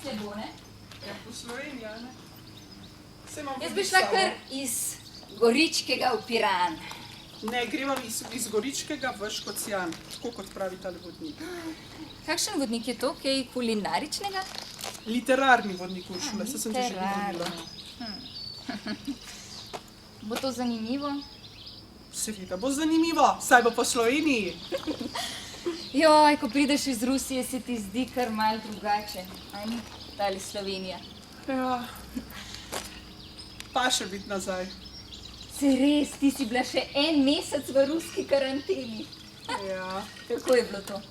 slabo, ne? Ja, po Sloveniji, ne? Jaz bi šla kar iz Goričkega v Piran. Ne, greva iz Goričkega v Škocjan, tako kot pravi tale vodnik. Kakšen vodnik je to? Kaj kulinaričnega? Literarni vodnik, Uršula, se sem ti že govorila. Bo to zanimivo? Seveda bo zanimivo, saj bo po Sloveniji. Joj, ko prideš iz Rusije, se ti zdi kar malo drugače. Aj ni, tale Slovenija. Ja, pa še biti nazaj. Se res, ti si bila še en mesec v ruski karanteni. Ja. Kako je bilo to?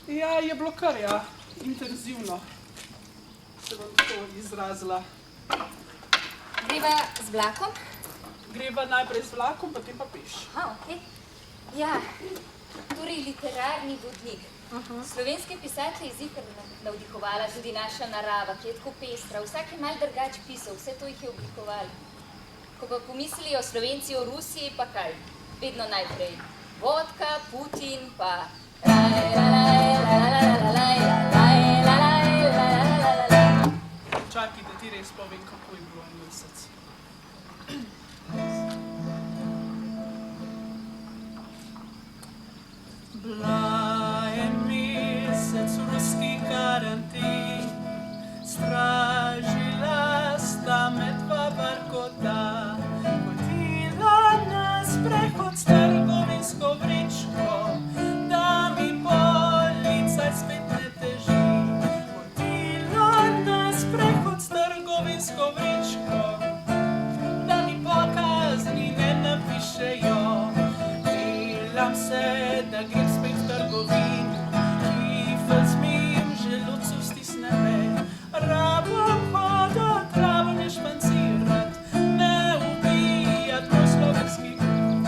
Ja, je bilo kar, ja, intenzivno. Se bom tako izrazila. Greva z vlakom? Greva najprej z vlakom, potem pa peš. Aha, okej. Ja, torej literarni vodnik. Slovenske pisatelje je zikr navdihovala tudi naša narava, ki je tako pestra. Vsak je malo drugač pisal, vse to jih je oblikovalo. Ko pa pomislijo Slovenci o Rusiji, pa kaj? Vedno najprej vodka, Putin, pa Čakaj, da ti res povem, kako je bilo en mesec. Bila je mesec v ruski karanteni, stražila sta me dva barkota, hodila na sprehod s trgovinsko vrečko, da mi policaj spet ne teži. Hodila na sprehod s trgovinsko vrečko, da mi pokazni ne napišejo. Delam se, da grem spet v trgovino, kifl zmijem, želodcu stisne me. Rabam hodat, rabam je špancirat, ne ubijat moj slovenski um.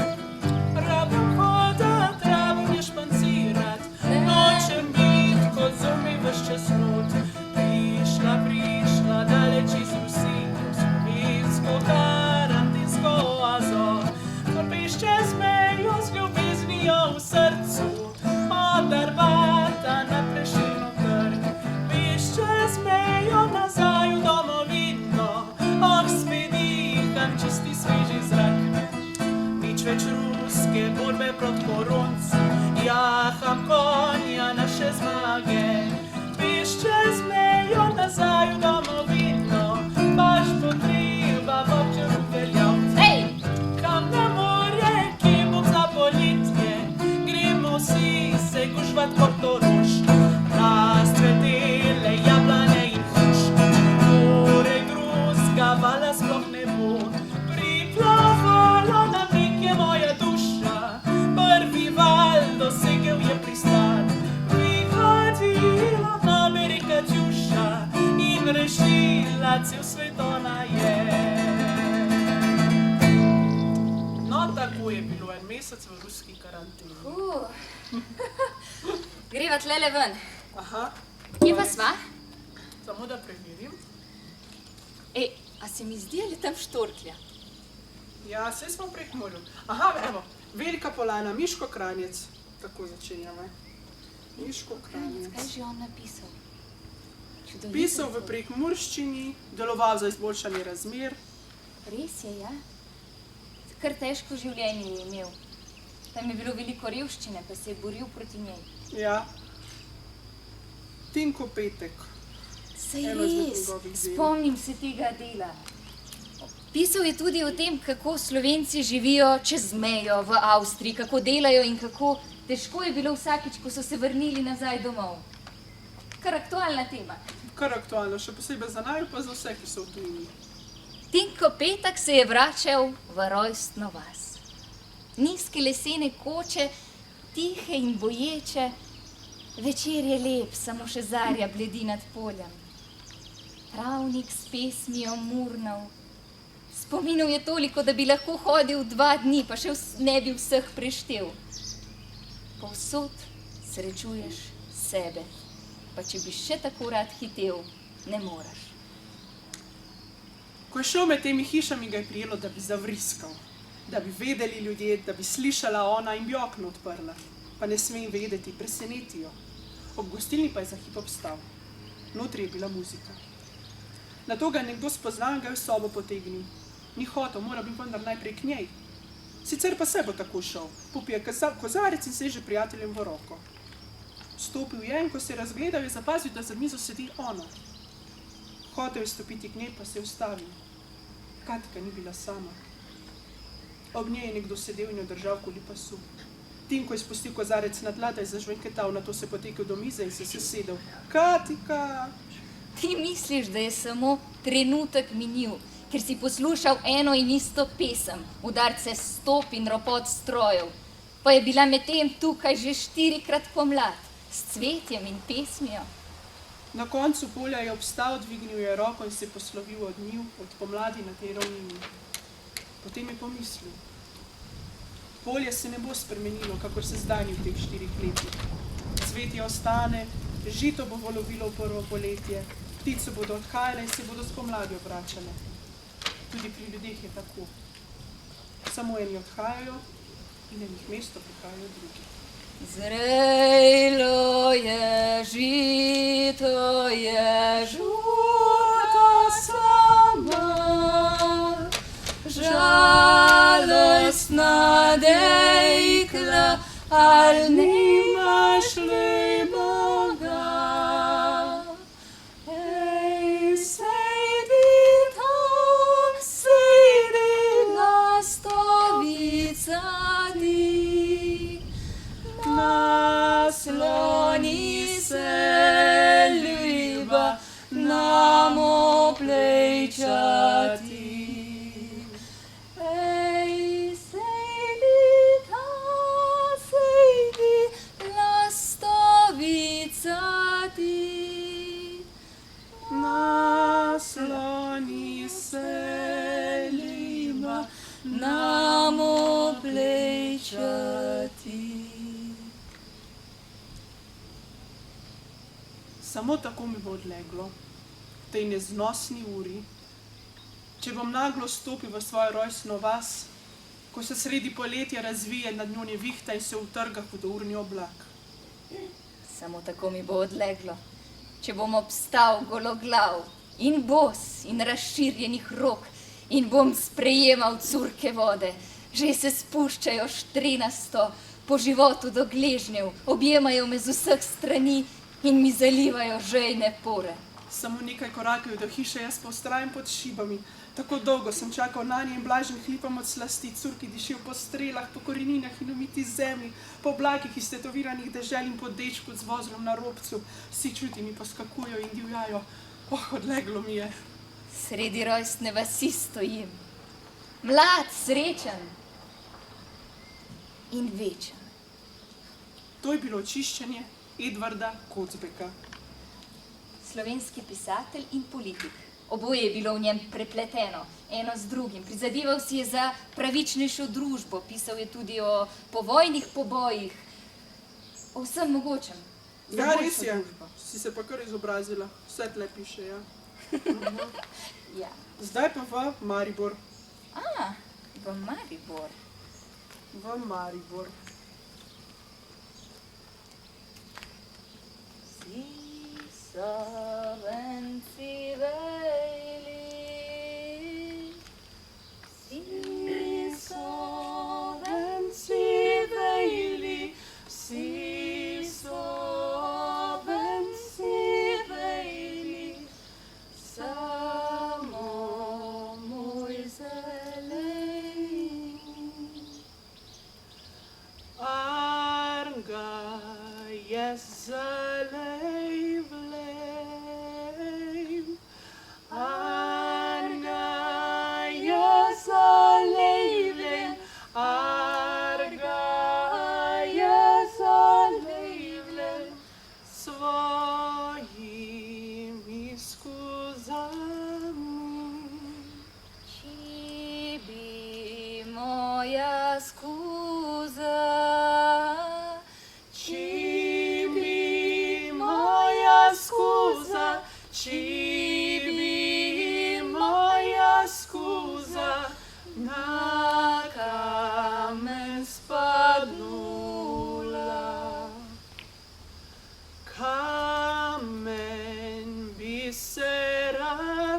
Rabam hodat, rabam je špancirat, nočem bit kot zombie ves čas not. Prišla daleč iz Rusije, v slovensko karantensko oazo, kar peš čez mejo z ljubeznijo v srcu, od Arvata na Prešernov trg. Peš čez mejo nazaj v domovino, spet diham čisti sveži zrak. Nič več ruske borbe proti koronci, jaham konja naše zmage. Peš čez mejo nazaj v domovino, baš potreba vobčer uveljavc. Kam na morje, kje bom za poletje, gremo vsi se gužvat kot Toroš. Razcvetele jablane in hruške, torej druska vala sploh ne bo. Priplavala na breg je moja duša, prvi val dosegel je pristan. Prihodila na bereg Katjuša in rešila cel svet ona je. No, tako je bilo en mesec v ruski karanteni. Greva tlele ven. Aha. Kje pa sva? Samo da preverim. Ej, a se mi zdi, ali tam štorklja? Ja, saj smo v Prekmurju. Aha, evo, Velika Polana, Miško Kranjec. Tako začenjamo. Miško Kranjec. Kaj je že on napisal? Pisal v prekmurščini, deloval za izboljšanje razmer. Res je, ja. Kar težko življenje je imel. Tam je bilo veliko revščine, pa se je boril proti njej. Ja. Tinko Petek. Saj Eno izmed res, njegovih del. spomnim se tega dela. Pisal je tudi o tem, kako Slovenci živijo čez mejo v Avstriji, kako delajo in kako težko je bilo vsakič, ko so se vrnili nazaj domov. Kar aktualna tema. Kar aktualno, še posebej za naju, pa za vse, ki so v tujini. Tinko Petek se je vračal v rojstno vas. Nizke lesene koče, tihe in boječe, večer je lep, samo še zarja bledi nad poljem. Travnik s pesmijo murnal. Spominov je toliko, da bi lahko hodil 2 dni, pa še ne bi vseh preštel. Povsod srečuješ sebe, pa če bi še tako rad hitel, ne moraš. Ko je šel med temi hišami, ga je prijelo, da bi zavriskal. Da bi vedeli ljudje, da bi slišala ona in bi okno odprla. Pa ne smem vedeti, presenetijo. Ob gostilni pa je za hip obstal. Notri je bila muzika. Nato ga je nekdo spoznal in ga je v sobo potegnil. Ni hotel, mora bi vendar najprej k njej. Sicer pa se bo tako šel, popije kozarec in seže prijateljem v roko. Stopil je in ko se je razgledal, je zapazil, da za mizo sedi ona. Hotel je stopiti k njej, pa se je ustavil. Katka ni bila sama. Ob njej je nekdo sedel in jo držal okoli pasu. Tinko je spustil kozarec na tla, da je zažvenketal, nato se potekel do mize in se sesedel. Katika! Ti misliš, da je samo trenutek minil, ker si poslušal eno in isto pesem, udarce stop in ropot strojev, pa je bila medtem tukaj že 4-krat pomlad, s cvetjem in pesmijo. Na koncu polja je obstal, dvignil je roko in se poslovil od njiv, od pomladi na tej ravnini. Potem je pomislil. Polje se ne bo spremenilo, kakor se zdani v teh 4 letih. Cvetje ostane, žito bo valovilo v prvo poletje, ptice bodo odhajale in se bodo spomladi vračale. Tudi pri ljudeh je tako. Samo eni odhajajo in na njih mesto prihajajo drugi. Zrejlo je, žito je, žuta slama, žalostna dekla, al nimaš li Boga? Ej, sejdi tam, sejdi lastovica ti, nasloni se ljuba nam oplejčati. Ej, sejdi tam, sejdi lastovica ti, Nasloni se ljuba nam oplejčati. Samo tako mi bo odleglo, v tej neznosni uri, če bom naglo stopil v svojo rojstno vas, ko se sredi poletja razvije nad njo nevihta in se utrga hudourni oblak. Samo tako mi bo odleglo, če bom obstal gologlav in bos in razširjenih rok in bom sprejemal curke vode, že se spuščajo štrenasto po životu do gležnjev, objemajo me z vseh strani in mi zalivajo žejne pore. Samo nekaj korakov do hiše, jaz pa vztrajam pod šibami. Tako dolgo sem čakal nanje in blažen hlipam od slasti, curki dišijo po strelah, po koreninah in umiti zemlji, po oblakih iz tetoviranih dežel in po dečku z vozlom na robcu. Vsi čuti mi poskakujo in divjajo. Odleglo mi je. Sredi rojstne vasi stojim, mlad, srečen in večen. To je bilo očiščenje Edvarda Kocbeka. Slovenski pisatelj in politik. Oboje je bilo v njem prepleteno, eno z drugim. Prizadeval si je za pravičnejšo družbo, pisal je tudi o povojnih pobojih, o vsem mogočem. Ja, res je. Si se pa kar izobrazila. Vse tle piše, ja. Ja. Zdaj pa v Maribor. V Maribor. V Maribor. Sovenci vejli, sovenci vejli, sovenci vejli, samo moj zelej. Arga je zelej vlej,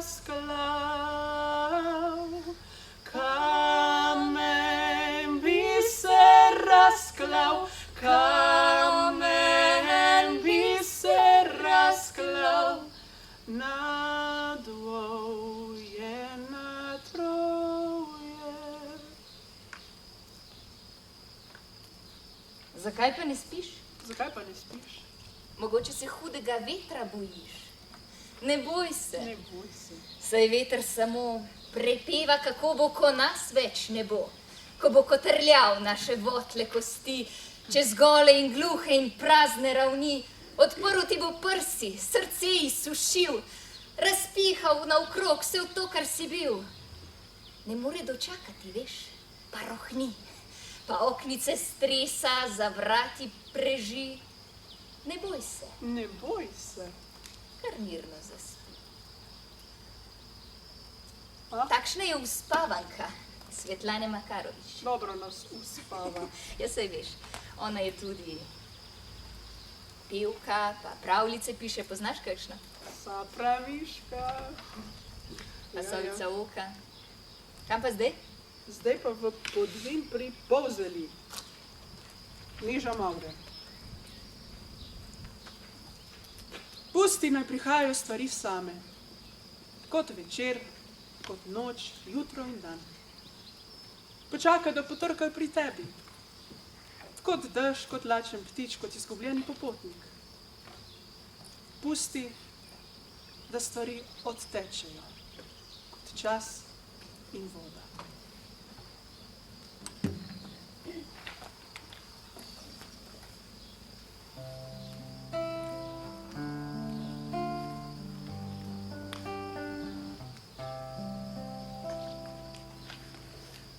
razklal, kamen bi se razklal, kamen bi se razklal, na dvoje, na troje. Zakaj pa ne spiš? Zakaj pa ne spiš? Mogoče se hudega vetra bojiš. Ne boj se. Ne boj se. Saj veter samo prepeva, kako bo, ko nas več ne bo. Ko bo kotrljal naše votle kosti, čez gole in gluhe in prazne ravni, odprl ti bo prsi, srce izsušil, razpihal naokrog vse v to, kar si bil. Ne more dočakati, veš, pa rohni, pa oknice stresa, za vrati preži. Ne boj se. Ne boj se. Kar mirno zaspi. A? Takšna je uspavanka Svetlane Makarovič. Dobro nas uspava. Ja, saj veš, ona je tudi pevka, pa pravljice piše, poznaš kakšno? Sapraviška. Pasolica oka. Kam pa zdaj? Zdaj pa v Podvin pri Polzeli. Neža Mavre. Pusti naj prihajajo stvari same. Kot večer, kot noč, jutro in dan. Počakaj, da potrkajo pri tebi. Kot dež, kot lačen ptič, kot izgubljeni popotnik. Pusti, da stvari odtečejo, kot čas in voda.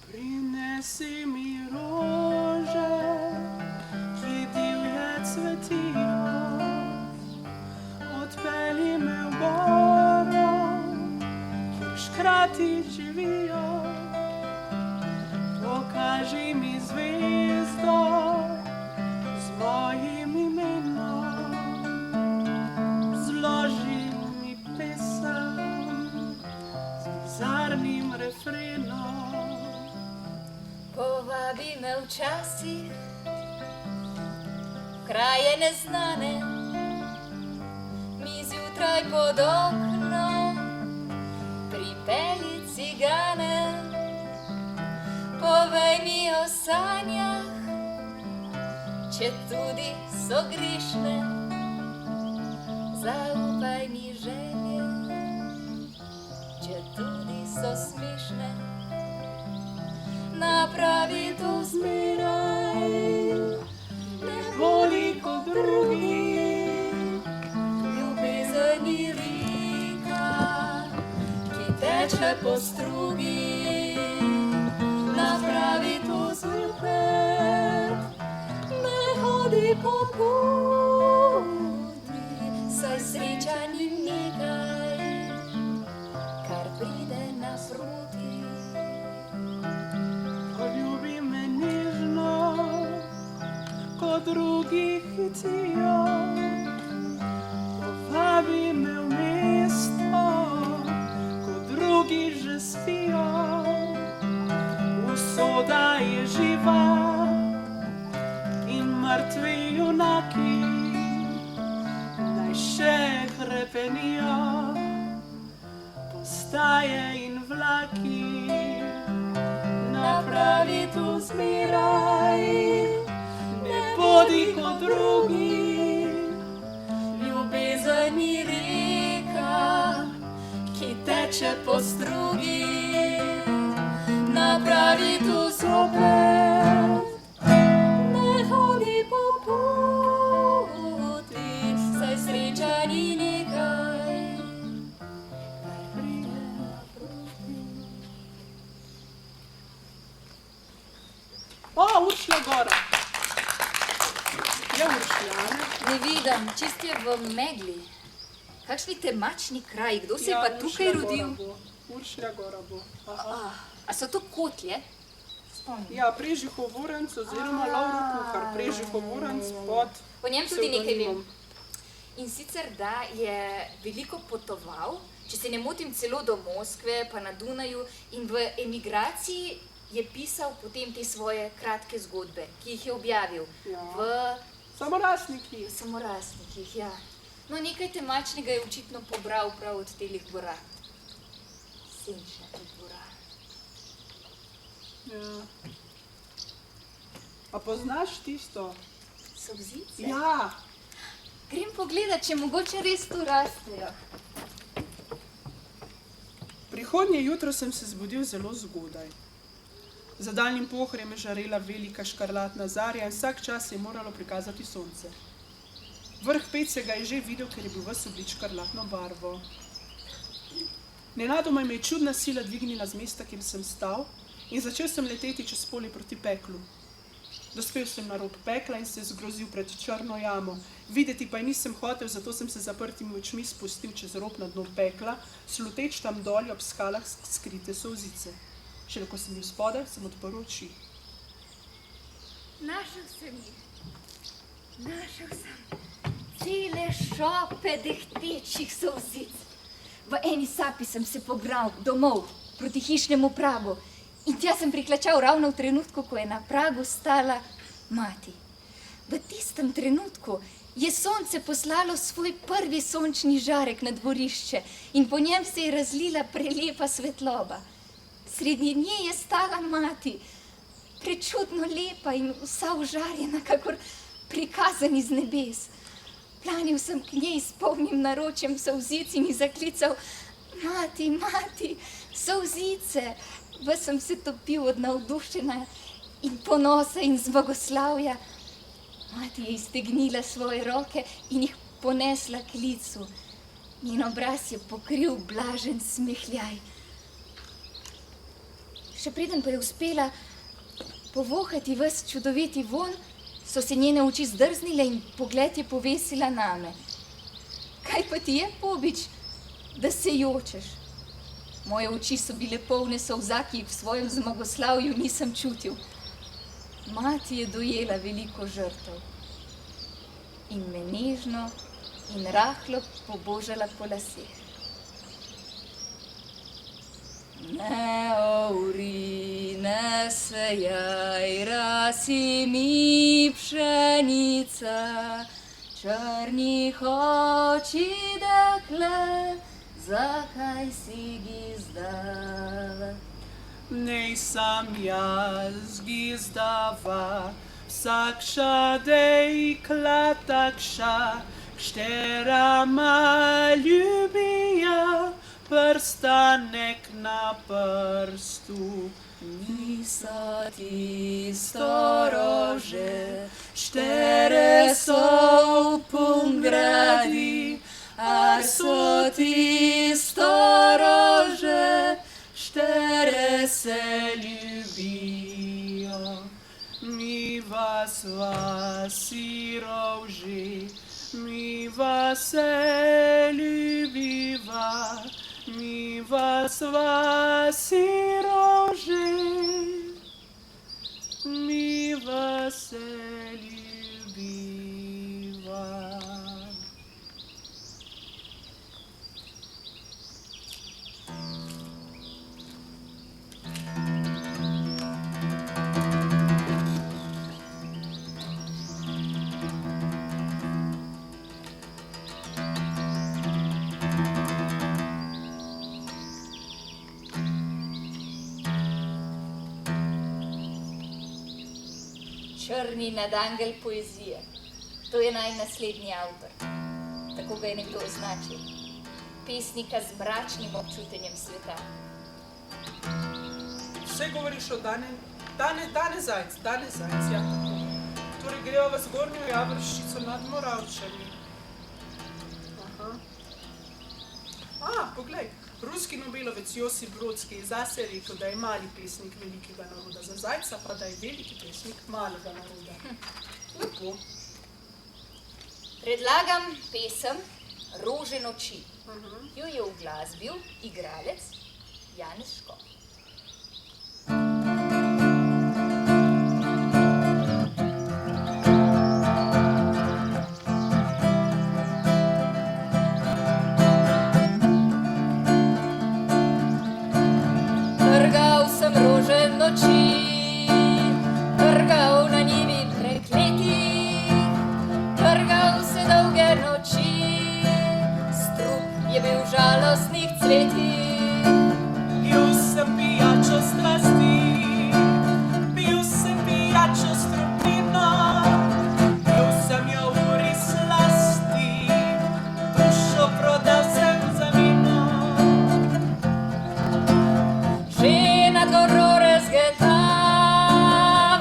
Prinesi mi rože, ki divje cvetijo, odpelji me v goro, kjer škrati živijo, pokaži mi zvezdo z mojim imenom, zloži mi pesem z bizarnim refrenom. Povabi me včasih v kraje neznane, mi zjutraj pod oknom pripelji cigane. Povej mi o sanjah, če tudi so grešne, zaupaj mi želje, če tudi so smešne. Napravi to zmeraj, ne boli kot drugi. Ljubezen je reka, ki teče po strugi. Napravi to zopet, ne hodi po poti, saj sreča ni nekaj, kar pride naproti. Poljubi me nežno, kot drugi hitijo, povabi me v mesto, kot drugi že spijo. Usoda je živa in mrtvi junaki naj še hrepenijo, postaje in vlaki. Napravi to zmeraj, ne bodi kot drugi. Ljubezen je reka, ki teče po strugi. Napravi to zopet, ne hodi po poti, saj sreča ni nekaj, kar pride naproti. O, Uršla Gora. Je Uršla, ne? Ne vidim, čist je v megli. Kakšni temačni kraji, kdo se je pa tukaj Uršlja rodil? Gora bo. Uršlja Gora bo. Aha. A so to kotlje? Spomnim. Ja, Prežihov Voranc oziroma Lovro Kuhar. Prežihov Voranc pod O njem tudi nekaj vem. psevdonimom. In sicer, da je veliko potoval, če se ne motim, celo do Moskve, pa na Dunaju, in v emigraciji je pisal potem te svoje kratke zgodbe, ki jih je objavil v Samorastnikih, ja. No, nekaj temačnega je očitno pobral prav od telih gora. Senčna gora. Ja. A poznaš tisto? Solzice? Ja. Grem pogledat, če mogoče res tu rastejo. Prihodnje jutro sem se zbudil zelo zgodaj. Za daljnim pohorjem je žarela velika škarlatna zarja in vsak čas je moralo prikazati sonce. Vrh pecega je že videl, ker je bil ves oblit škarlatno barvo. Nenadoma me je čudna sila dvignila z mesta, kjer sem stal, in začel sem leteti čez polje proti peklu. Dospel sem na rob pekla in se zgrozil pred črno jamo. Videti pa je nisem hotel, zato sem se zaprtimi očmi spustil čez rob na dno pekla, sluteč tam dolje ob skalah skrite solzice. Šele ko sem bil spodaj, sem odprl oči. Našel sem jih. Našel sem cele šope dehtečih solzic. V eni sapi sem se pogral domov proti hišnemu pragu in tja sem priklačal ravno v trenutku, ko je na pragu stala mati. V tistem trenutku je sonce poslalo svoj prvi sončni žarek na dvorišče in po njem se je razlila prelepa svetloba. Sredi nje je stala mati, prečudno lepa in vsa užarjena, kakor prikazan iz nebes. Planil sem k njej s polnim naročjem solzic in ji zaklical: Mati, mati, solzice! Ves sem se topil od navdušenja in ponosa in zmagoslavja. Mati je iztegnila svoje roke in jih ponesla k licu. Njen obraz je pokril blažen smehljaj. Še preden pa je uspela povohati ves čudoviti vonj, so se njene oči zdrznile in pogled je povesila name. Kaj pa ti je, pobič, da se jočeš? Moje oči so bile polne solza, ki jih v svojem zmagoslavju nisem čutil. Mati je dojela veliko žrtev in me nežno in rahlo pobožala po laseh. Ne ori, ne sejaj, rasi mi pšenica, črnih oči dekle, zakaj si gizdala? Nej sam jaz gizdava, vsakša dejkla takša, štera ma ljubija, prstanek na prstu. Niso ti storože, štere so v Pungradi, a so ti storože, štere se ljubijo. Mi vas siroži, mi vas se ljubiva, mi vas siroži, mi vas se ljubiva. Črni nadangel poezije. To je naslednji avtor. Tako ga je nekdo označil. Pesnika z mračnim občutenjem sveta. Vse govoriš o Dane Zajc, ja, tako. Torej grejo v zgornjo Javorščico nad Moravčami. Poglej, ruski nobelovec Josip Brodski je zase rekel, da je mali pesnik velikega naroda, za Zajca pa da je veliki pesnik malega naroda. Lepo. Predlagam pesem Rože noči. Jo je uglasbil igralec Janez Škof. cveti. Io sem pijačo strasti, bil sem pijačo strupino, bil sem jo v res lasti, dušo prodal sem za vino. Žena horore zgeta,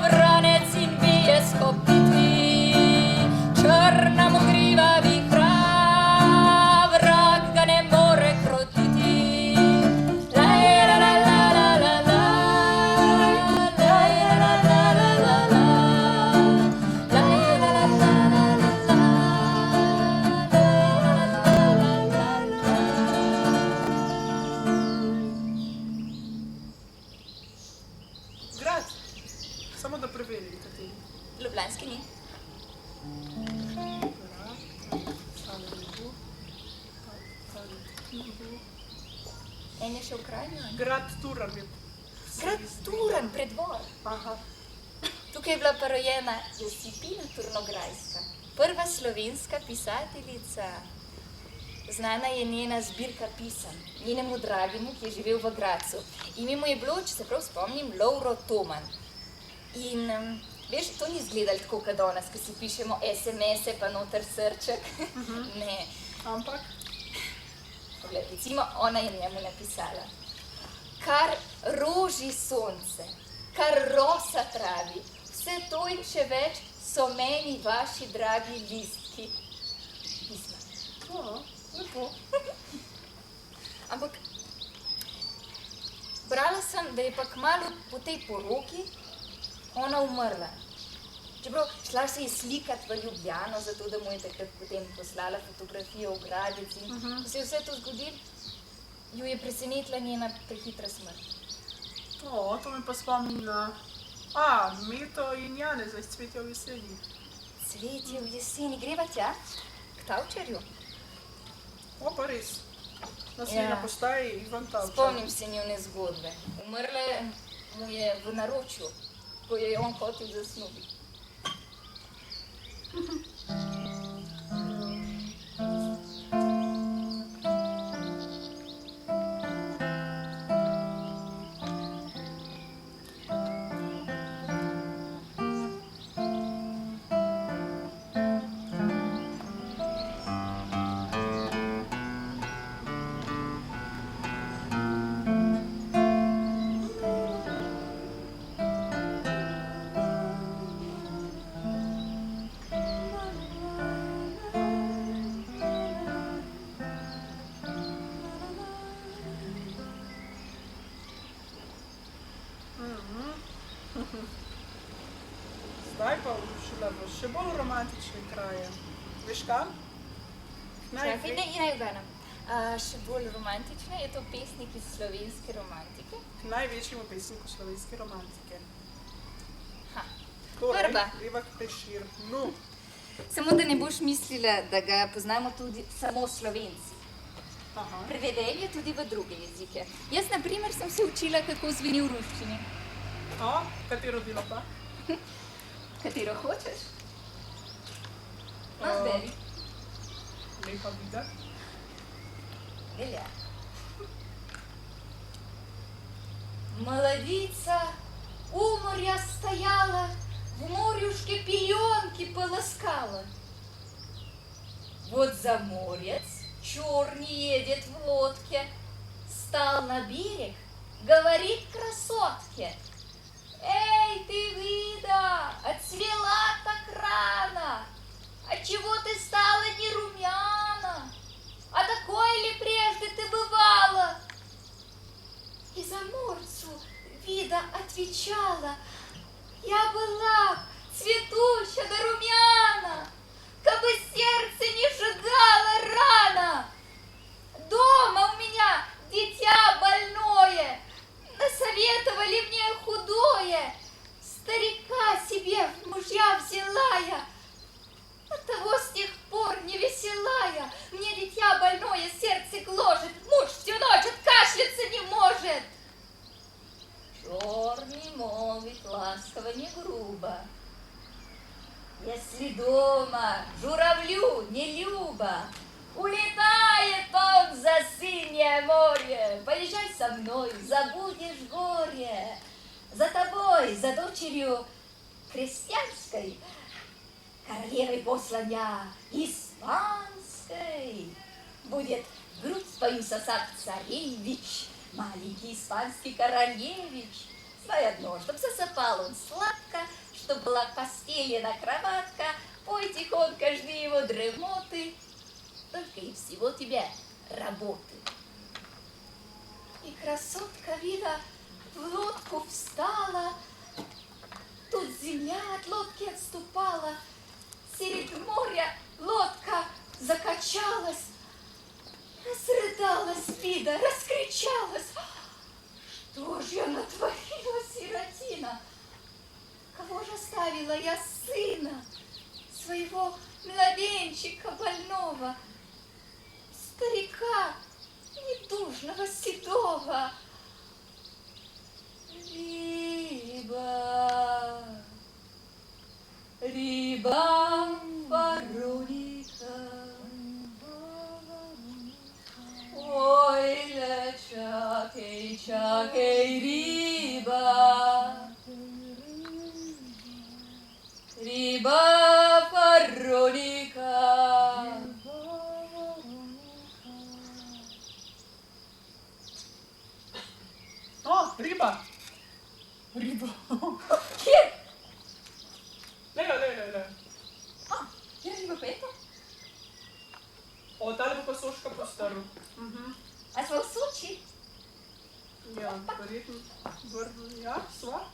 vranec in bije s kopitvi, črna mu griva vihra, vrag ga ne more krotiti. La la la la la la, la la la la la la, la la la la la la, la la la Grad, samo da preverim, kateri. Ljubljanski ni. En je še v Kranju. Grad Turan je. Grad Turan, predvor. Aha. Tukaj je bila pa rojena Josipina Turnograjska, prva slovenska pisateljica. Znana je njena zbirka pisem, njenemu dragemu, ki je živel v Gradcu. Ime mu je bilo, če se prav spomnim, Lovro Toman. In veš, to ni izgledalo tako kot danes, ko si pišemo SMS-e pa noter srček. Ne. Ampak? Poglej, recimo, ona je njemu napisala: kar roži sonce, kar rosa travi, vse to in še več so meni vaši dragi listki. Pisma. Lepo. Ampak brala sem, da je pa kmalu po tej poroki ona umrla. Čeprav šla se je slikat v Ljubljano, zato da mu je takrat potem poslala fotografijo v Gradec in ko se je vse to zgodilo, jo je presenetila njena prehitra smrt. To me pa spomni na... Meto in Janeza iz Cvetja v jeseni. Cvetje v jeseni, greva tja, k Tavčarju. Pa res. Naslednja postaja je Ivan Tavčar. Spomnim se njene zgodbe. Umrla mu je v naročju, ko jo je on hotel zasnubiti. Zdaj pa šla v še bolj romantične kraje. Veš kam? Čakaj, naj uganem. Še bolj romantična je to pesnik iz slovenske romantike. K največjemu pesniku slovenske romantike. Prva. Greva k Prešer. No. Samo da ne boš mislila, da ga poznamo tudi samo Slovenci. Preveden je tudi v druge jezike. Jaz, na primer, sem se učila, kako zveni v ruščini. Katero delo pa? Katero hočeš? No, zberi. Lepa vida. Velja. Молодица у моря стояла, в морюшке пеленки полоскала. Вот заморец черный едет в лодке, стал на берег, говорит красотке: «Эй, ты, Вида, отцвела так рано, отчего ты стала не румяна? А такой ли прежде ты бывала?» И заморцу Вида отвечала: «Я была цветуща да румяна, кабы сердце не сжигало рано. Дома у меня дитя больное, насоветовали мне худое, старика себе в мужья взяла я. Оттого с тех пор не веселая, мне дитя больное сердце гложет, муж всю ночь откашляться не может». Черный молвит ласково, не грубо: «Если дома журавлю не любо, улетает он за синее море. поезжай со мной, забудешь горе. За тобой, за дочерью крестьянской, королевой послан я испанской. Будет грудь свою сосать царевич, маленький испанский королевич. Знай одно, чтоб засыпал он сладко, чтоб была постелена кроватка, пой тихонько, жди его дремоты, только и всего тебе работы. И красотка вида в лодку встала, тут земля от лодки отступала, средь моря лодка закачалась, разрыдалась вида, раскричалась. Что ж я натворила, сиротина? Кого же оставила я сына, своего младенчика больного, старика недужного, седого? Риба, Вороника, ой, ля, чакай, чакай, риба, риба, Вороника. Oh, riba! Riba! Chi? Lei. Ah, chi arriva questo? O, tale pa soška po staru. A smo v Soči? Ja, verjetno. Ja, sva.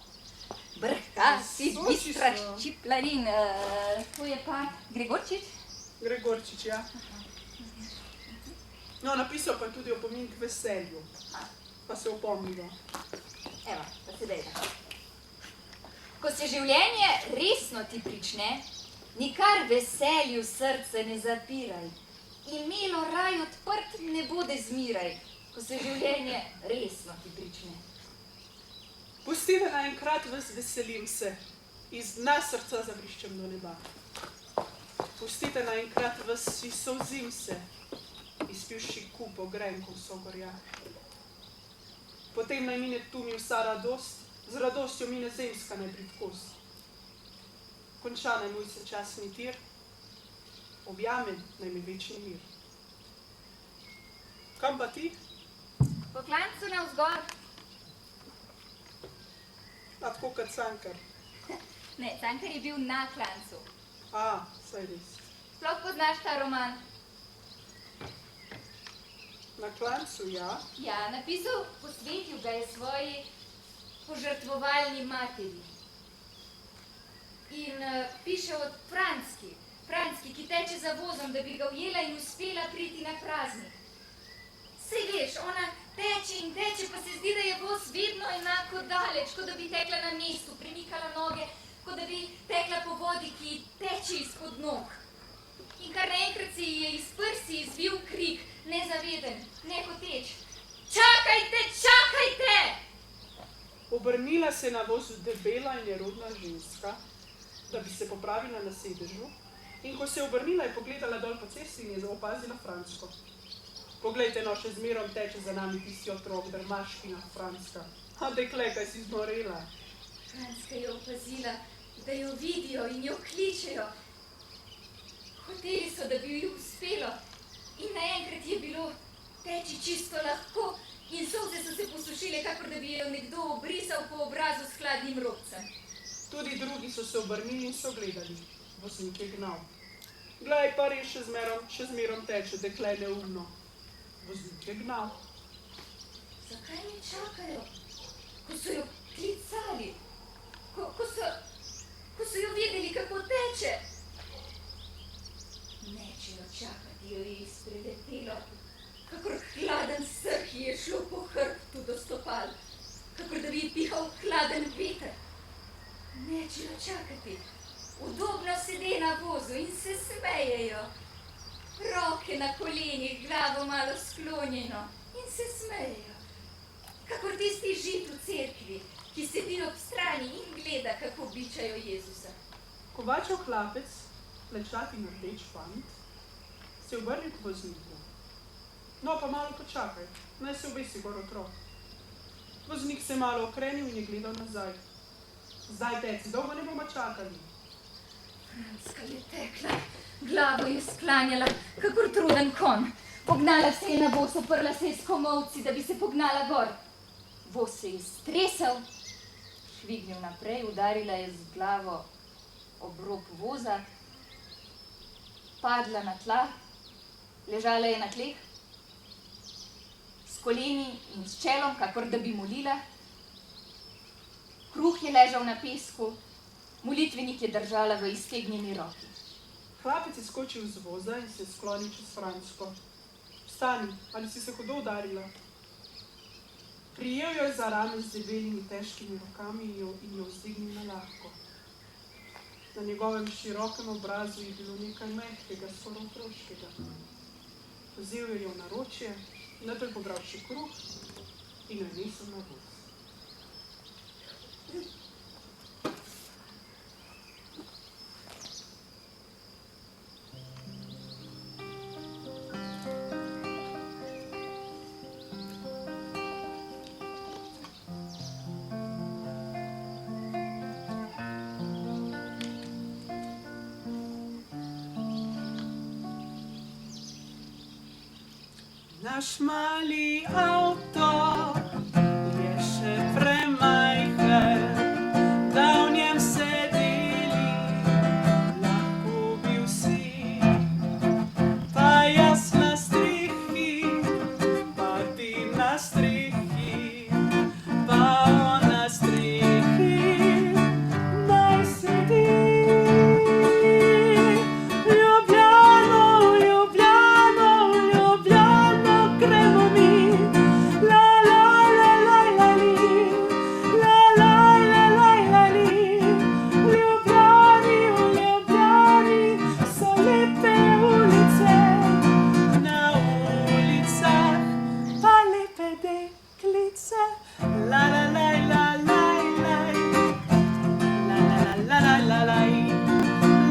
Brka, si Soči bistra smo. ščiplarin. To je pa Gregorčič? Gregorčič, ja. No, napisal pa je tudi opomin k veselju. Pa se opomnimo. Evo, pa sedaj da. Ko se življenje resno ti prične, nikar veselju srce ne zapiraj. Imelo raj odprt ne bude zmiraj, ko se življenje resno ti prične. Pusti, da naenkrat vas veselim se, iz dna srca zavriščem do neba. Pustite naenkrat vas si solzim se, izpivši kup ogrenkov so gorja. Potem naj mine tu mi vsa radost, z radostjo mine zemska nepridkost. Konča naj moj sečasni tir, objame naj mi večni mir. Kam pa ti? Po klancu navzgor. A tako kot Cankar. Ne, Cankar je bil na klancu. A, saj res. Sploh poznaš ta roman? Na klancu, ja. Ja, napisal, posvetil ga je svoji požrtvovalni materi. In piše od Franski, ki teče za vozom, da bi ga ujela in uspela priti na praznik. Sej veš, ona teče in teče, pa se zdi, da je voz vedno enako daleč, kot da bi tekla na mestu, premikala noge, kot da bi tekla po vodi, ki teče izpod nog. In kar naenkrat se ji je iz prsi izvil krik, nezaveden, nehoteč. Čakajte, čakajte! Obrnila se je na vozu debela in nerodna ženska, da bi se popravila na sedežu, in ko se je obrnila, je pogledala dol po cesti in je opazila Frančko. Poglejte, no, še zmerom teče za nami tisti otrok, drmaškina Frančka. A dekle, kaj si znorela? Frančka je opazila, da jo vidijo in jo kličejo. Hoteli so, da bi ji uspelo, in naenkrat je bilo teči čisto lahko in solze so se posušile, kakor da bi jo nekdo obrisal po obrazu s hladnim robcem. Tudi drugi so se obrnili in so gledali. Voznik je gnal. Glej, pa res še zmerom teče, dekle neumno. Voznik je gnal. Zakaj me čakajo, ko so jo klicali, ko so jo videli, kako teče? Nečejo čakati jo je izpreletelo, kakor hladen srh ji je šlo po hrbtu do stopal, kakor da bi ji pihal hladen veter. Nečejo čakati, udobno sede na vozu in se smejejo. Roke na kolenih, glavo malo sklonjeno in se smejejo. Kakor tisti žid v cerkvi, ki sedi ob strani in gleda, kako bičajo Jezusa. Kovačev hlapec, plečati in rdeč fant, se je obrnil k vozniku. No, pa malo počakaj, naj se obesi gor otrok. Voznik se je malo okrenil in je gledal nazaj. Zdaj, teci, dolgo ne bomo čakali. Franska je tekla, glavo je sklanjala, kakor truden kon. Pognala se je na voz, oprla se je s komolci, da bi se pognala gor. Voz se je stresel, švignil naprej, udarila je z glavo ob rob voza, padla na tla, ležala je na tleh, s koleni in s čelom, kakor da bi molila. Kruh je ležal na pesku, molitvenik je držala v iztegnjeni roki. Hlapec je skočil z voza in se sklonil čez Fransko. Vstani, ali si se hudo udarila? Prijel jo je za rame z debelimi težkimi rokami in jo vzdignil na lahko. Na njegovem širokem obrazu je bilo nekaj mehkega, skoraj otroškega. Vzel jo v naročje, nato je pobral še kruh in jo nesel na voz. Naš mali avto je še premajhen, da v njem sedeli lahko bi vsi. Pa jaz na strihi, pa ti na strihi, pa on na strihi, naj sedi. Ljubljano, Ljubljano, Ljubljano, gremo mi. La la la la la li, la la la la la li. Ljubljani, v Ljubljani so lepe ulice, na ulicah pa lepe deklice. La la la la la la, la la la la la la.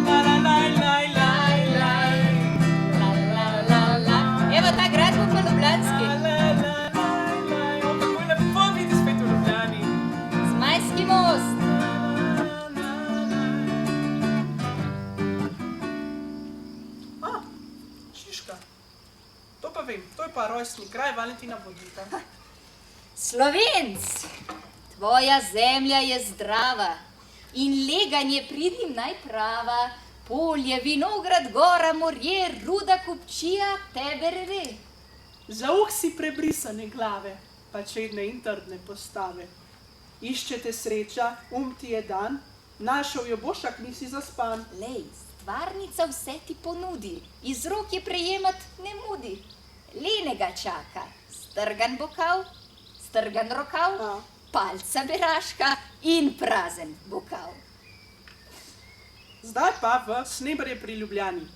La la la la la la, la la la la. Evo, ta grad bo pa ljubljanski, Kako je lepo biti spet v Ljubljani. Zmajski most. Šiška. To pa vem, to je pa rojstni kraj Valentina Vodnika. Slovenc, tvoja zemlja je zdrava in leganje pridnim najprava. Polje, vinograd, gora, morje, ruda kupčija, tebe reve. Za uh si prebrisane glave, pa čedne in trdne postave. Iščete sreča, ti je dan, našel jo boš, ak nisi zaspan. Lej, stvarnica vse ti ponudi, iz rok je prejemat ne mudi. Lenega čaka, strgan bokav, strgan rokav, A. palca beraška in prazen bokav. Zdaj pa v Snebrje pri Ljubljani.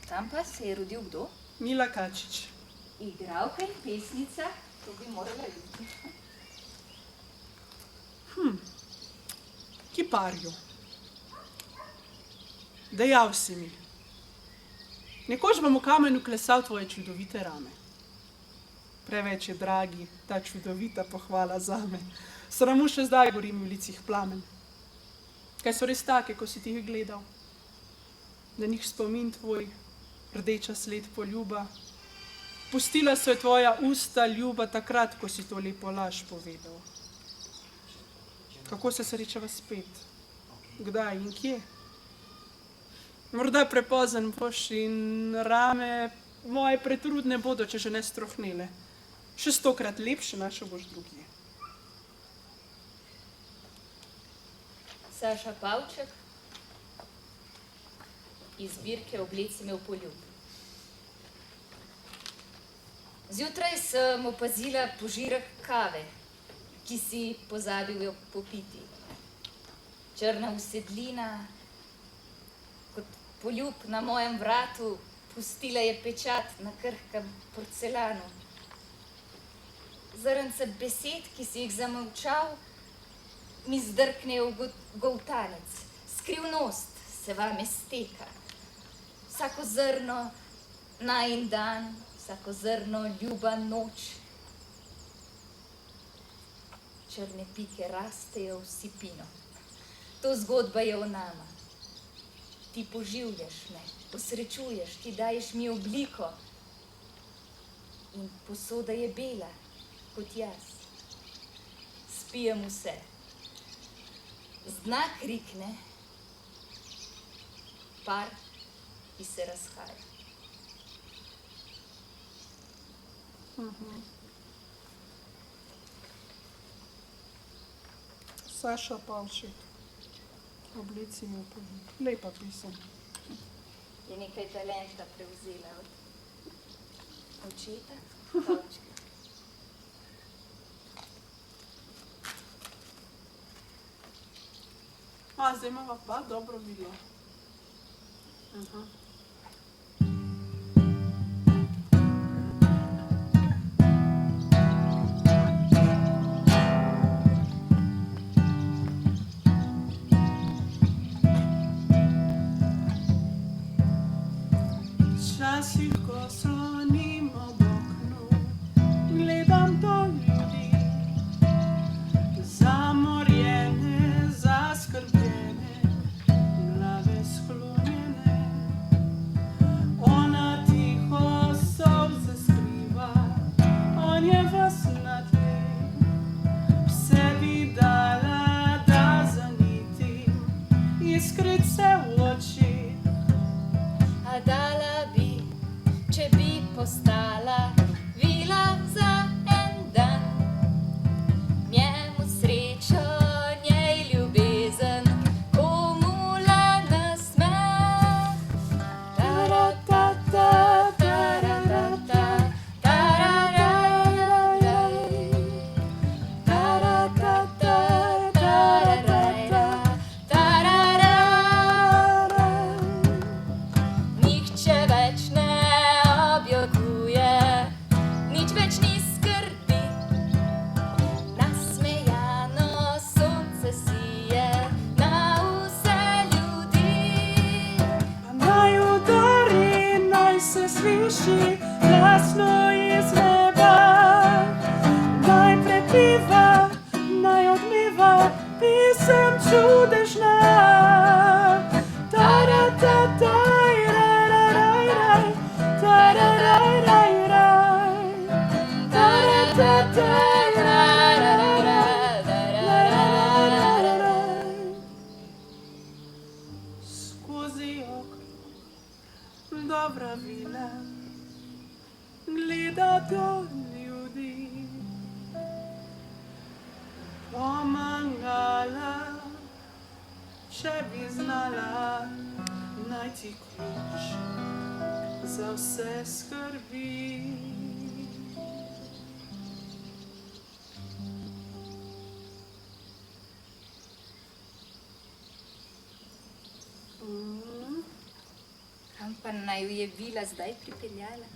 Tam pa se je rodil kdo? Mila Kačič. Igralka in pesnica, to bi morala biti. Kiparju. Dejal si mi. Nekoč bom v kamenu klesal tvoje čudovite rame. Preveč je dragi, ta čudovita pohvala zame. Sramu še zdaj gorim v licih plamen. Kaj so res take, ko si ti jih gledal? Na njih spomin tvoj, rdeča sled poljuba. Pustila so je tvoja usta ljuba takrat, ko si to lepo laž povedal. Kako se srečava spet? Kdaj in kje? Morda prepozen boš in rame moje pretrudne bodo, če že ne strohnele. Še 100-krat lepše našel boš drugje. Saša Pavček, iz zbirke Obleci me v poljub. Zjutraj sem opazila požirek kave, ki si pozabil jo popiti. Črna usedlina, kot poljub na mojem vratu, pustila je pečat na krhkem porcelanu. Zrnce besed, ki si jih zamolčal, mi zdrknejo v goltanec. Skrivnost se vame steka. Vsako zrno Najin dan, vsako zrno, ljuba noč. Črne pike rastejo v sipino. To zgodba je o nama. Ti poživljaš me, posrečuješ, ti daješ mi obliko. In posoda je bela, kot jaz. Spijem vse. Z dna krikne par, ki se razhaja. Saša Pavšek, Oblici upanja. Lepa pisem. Je nekaj talenta prevzela od očeta, Pavčka. Zdaj imava pa dobro videla. Včasih, ko slonim ob oknu, gledam do ljudi, zamorjene, zaskrbljene, glave sklonjene. Ona tiho solze skriva, on je ves na tleh, vse bi dala, da zanitim iskrice v oči. A dala bi, če bi postala vila za en dan. Njemu srečo, njej ljubezen, komu le nasmeh. Taratata, taratata, tararararaj. Taratata, tararara, tarararaj. Nihče več ne objokuje, nič več ni skrbi. Nasmejano sonce sije na vse ljudi. Naj udari, naj se sliši glasno iz neba. Naj prepiva, naj odmeva pisem čudežna. Taratata, rarararaj, tararararaj. Taratata, rararararaj. Skozi okno dobra vila gleda do ljudi. Pomagala, če bi znala najti ključ za vse skrbi. Kam pa naj jo je vila zdaj pripeljala?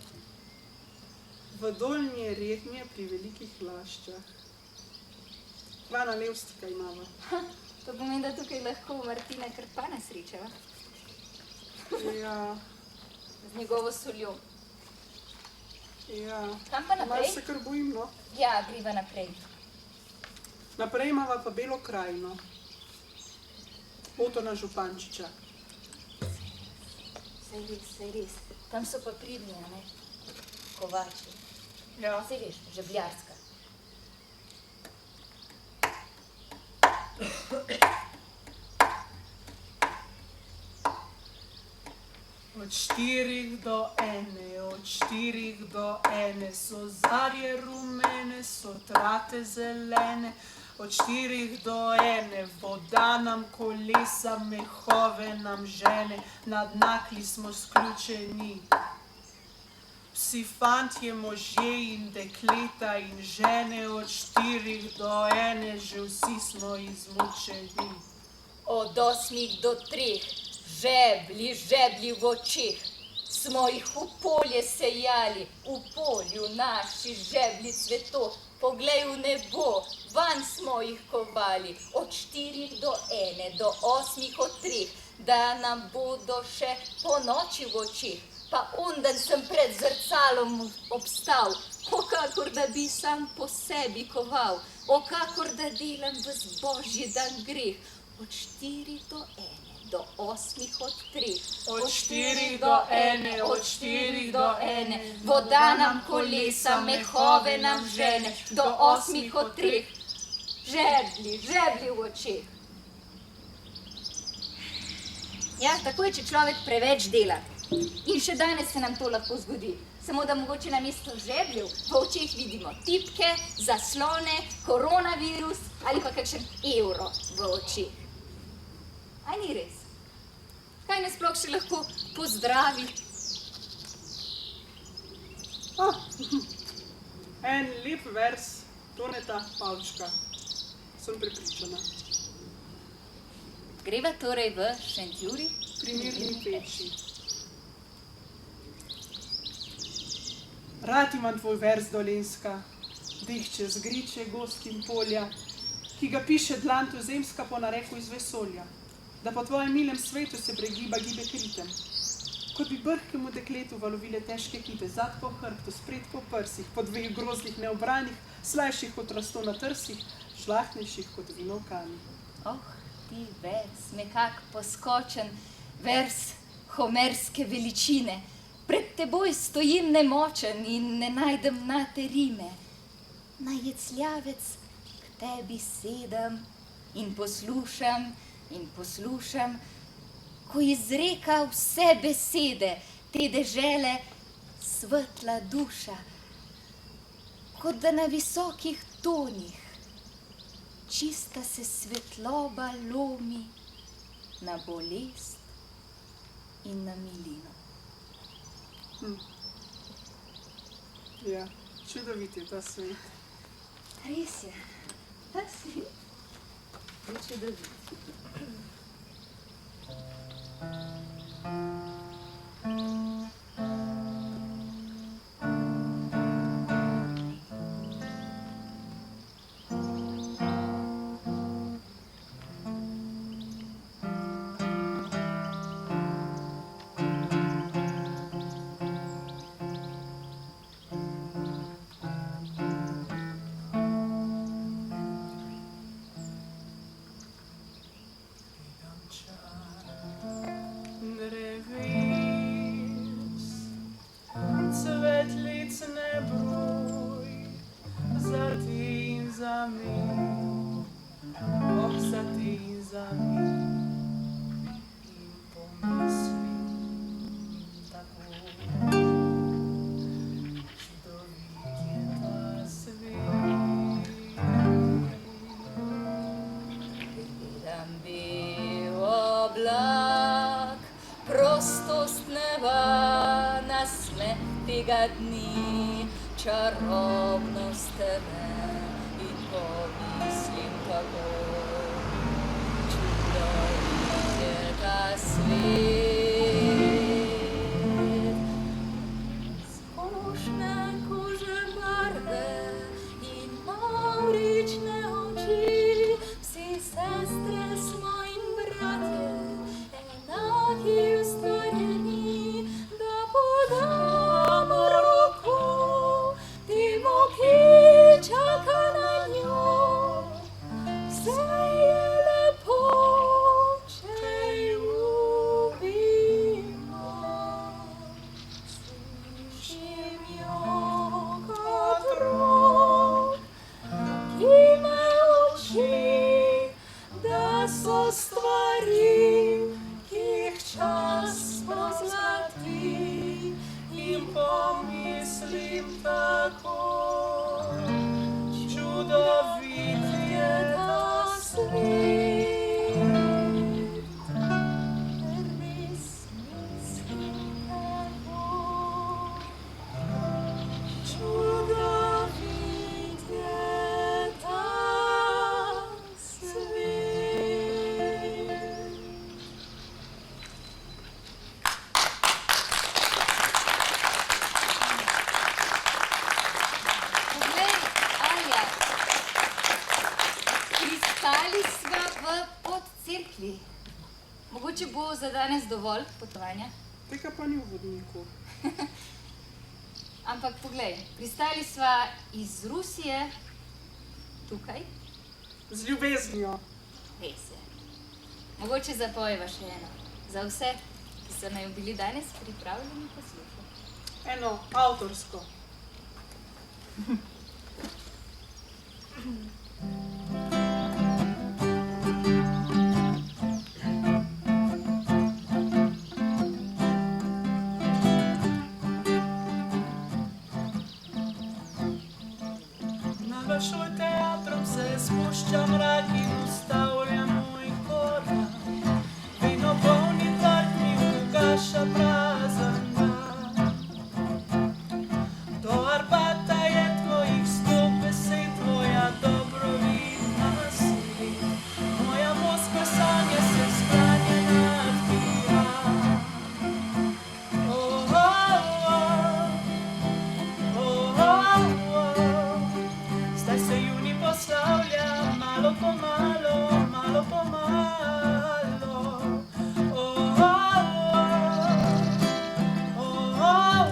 V Dolnje Rednje pri Velikih Laščah. Dva nalevstika imava. To pomeni, da tukaj lahko Martina Krpana srečava Ja, z njegovo soljo. ja. Kam pa Malo naprej? se kar bojim, no. Ja, griva naprej. Naprej imava pa Belo krajino. Otona Župančiča. Saj res. Tam so pa pridni, a ne? Kovači. Ja. Saj veš, žebljarska. Od 4 do 1, od 4 do 1 so zarje rumene, so trate zelene. Od 4 do 1 voda nam kolesa, mehove nam žene, nad nakli smo sključeni. Vsi fantje, možje in dekleta in žene, od 4 do 1 že vsi smo izmučeni. Od 8 do 3, žeblji v očeh. Smo jih v polje sejali, v polju naši žeblji cveto. Poglej v nebo, van smo jih kovali. Od 4 do 1, do 8 od 3, da nam bodo še po noči v očeh. Pa ondan sem pred zrcalom obstal, o kakor da bi sam po sebi koval, o kakor da delam ves božji dan greh, od 4 do 1, do 8 od 3, Od 4 do 1, od 4 do 1, voda nam kolesa, mehove nam žene, do 8 od 3, žeblji, žeblji v očeh. Ja, tako je, če človek preveč dela. In še danes se nam to lahko zgodi. Samo da mogoče namesto žebljev v očeh vidimo tipke, zaslone, koronavirus ali pa kakšen evro v očeh. A ni res? Kaj nas sploh še lahko pozdravi? En lep vers Toneta Pavčka. Sem prepričana. Greva torej v Šentjurij? Pri Mirni peči. Rad imam tvoj vers, Dolenjska, dihče z griče, gozd in polja, ki ga piše dlan tuzemska po nareku iz vesolja, da po tvojem milem svetu se pregiba gibe kritem, kot bi brhkemu dekletu valovile težke kipe, zad po hrbtu, spred po prsih, po dveh grozdih neobranih, slajših kot rasto na trsih, žlahtnejših kot vino v kani. Oh, ti vers, nekak poskočen, vers homerske veličine. Pred teboj stojim nemočen in ne najdem na te rime. Na jecljavec k tebi sedem in poslušam, ko izreka vse besede te dežele svetla duša, kot da na visokih tonih čista se svetloba lomi na bolest in na milino. Ja, čudovit je ta svet. Res je, ta svet je čudovit. Tega dni čarobnost tebe in pomislim kako čudovit je ta svet. Skošne kože barve in mavrične oči, vsi sestre smo in bratje, enaki ustvarjeni, da podamo čaka na njo, vse je lepo, če ljubimo. Slišim jo kot rok, ki me uči, da so stvari, ki jih čas pozlati, in pomislim tako. Čudovit je ta svet, res mislim tako. Čudovit je ta svet. Pristali sva v podcerkvi. Mogoče bo za danes dovolj potovanja? Tega pa ni v vodniku. Ampak poglej, pristali sva iz Rusije, tukaj, Z ljubeznijo. res je. Mogoče zapojeva še eno, za vse, ki so naj bili danes pripravljeni poslušati. Eno avtorsko. Na Vršuj teatrom se spušča mrak in ustavlja moj korak. Vino polni trg mi ugaša prazen dan. To Arpata je tvojih 100 besed, tvoja dobrovidna sled. Moja Moskva sanje se sklanjena odpira. Oh, oh, oh, oh, oh. Zdaj se juni poslavlja, malo po malo, malo po malo. Oh, oh, oh, oh.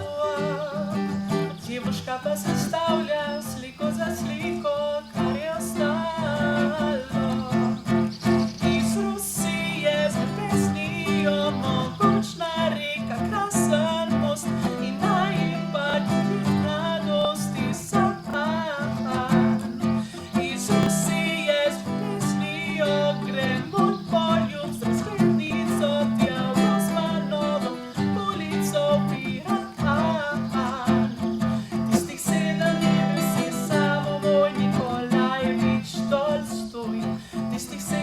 Djevuška pa sestavlja sliko za sliko, kar je ostalo. Iz Rusije z pesnijo, mogočna reka, krasen most in najbolj mladosti san. Iz Rusije z pesnijo gremo poljub z razglednico, tja v Osmanovo ulico Piran. Tistih 7 je Samovoj, Nikolajevich Tolstoj. Tistih 7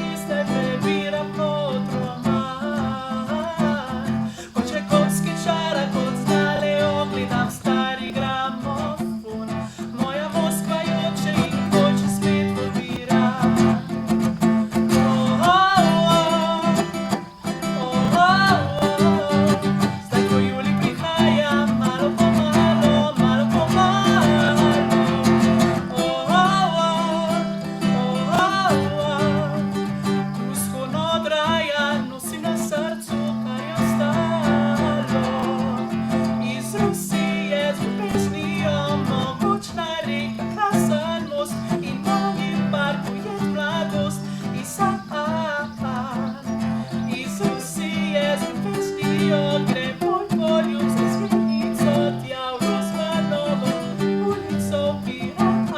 je zdaj prebiram kot roman. Kot Čajkovski čara, kot znale ogledam stari gramofon. Moja Moskva joče in hoče spet v Piran. Oh, oh, oh, oh, oh. Zdaj ko Julij prihaja, malo po malo, malo po malo. Oh, oh, oh, oh, oh. Rusko odraja nosim na srcu, kar je ostalo. Iz Rusije z pesnijo, mogočna reka, krasen most in novim parku je mladost in san. Iz Rusije z pesnijo gre poljub z razglednico, tja v Osmanovo ulico Piran.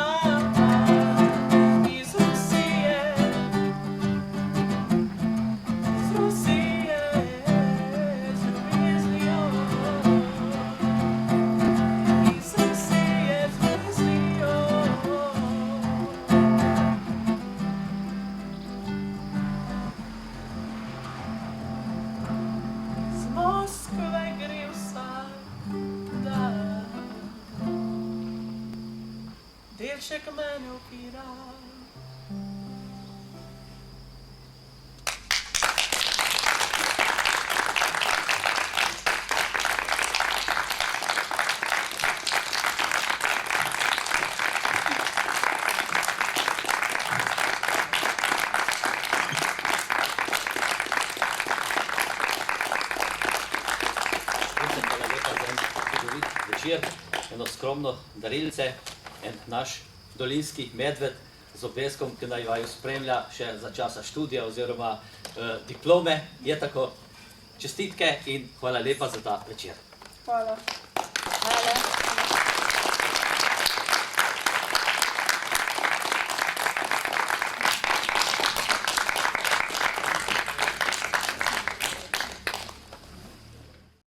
Iz Rusije, iz Rusije, z ljubeznijo. Iz Rusije z ljubeznijo. Z Moskve gre vsak dan, delček mene v Piran. Hvala lepa za en čudovit večer, eno skromno darilce, en naš dolinski medved z obeskom, ki naj vaju spremlja še za časa študija oziroma diplome. Je tako, čestitke in hvala lepa za ta večer. Hvala.